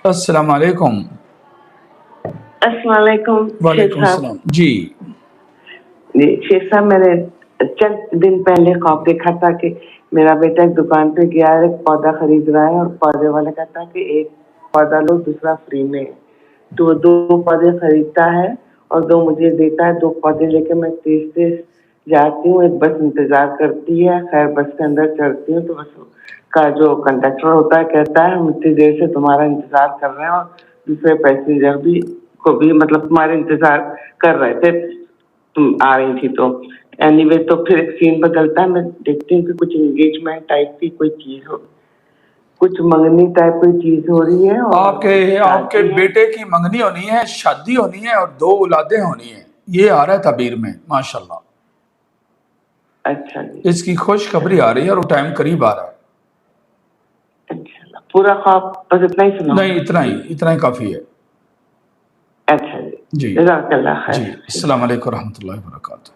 السلام علیکم۔ السلام علیکم وعلیکم السلام جی۔ شیخ صاحب، میں نے چند دن پہلے خواب دیکھا تھا کہ میرا بیٹا ایک دکان پہ گیا ہے، ایک پودا خرید رہا ہے اور پودے والا کہتا ہے کہ ایک پودا لو دوسرا فری میں ہے، تو 2 پودے خریدتا ہے اور 2 مجھے دیتا ہے۔ 2 پودے لے کے میں تیز تیز جاتی ہوں، ایک بس انتظار کرتی ہے، خیر بس کے اندر چڑھتی ہوں تو بس کا جو کنڈکٹر ہوتا ہے کہتا ہے ہم اتنی دیر سے تمہارا انتظار کر رہے ہیں اور دوسرے پیسنجر بھی کو بھی مطلب تمہارے انتظار کر رہے تھے، تم آ رہی تھی۔ تو اینی وے تو پھر ایک سین بدلتا ہے، میں دیکھتی ہوں کہ کچھ انگیجمنٹ ٹائپ کی کوئی چیز ہو، کچھ منگنی ٹائپ کوئی چیز ہو رہی ہے اور آپ کے بیٹے کی منگنی ہونی ہے، شادی ہونی ہے اور 2 اولادیں ہونی ہیں، یہ آ رہا ہے تعبیر میں ماشاءاللہ۔ اچھا جی، اس کی خوشخبری آ رہی ہے اور وہ ٹائم قریب آ رہا ہے۔ پورا خواب بس اتنا ہی سنا؟ نہیں، اتنا ہی کافی ہے۔ اچھا جی جزاک اللہ خیر۔ جی، السلام علیکم ورحمۃ اللہ وبرکاتہ۔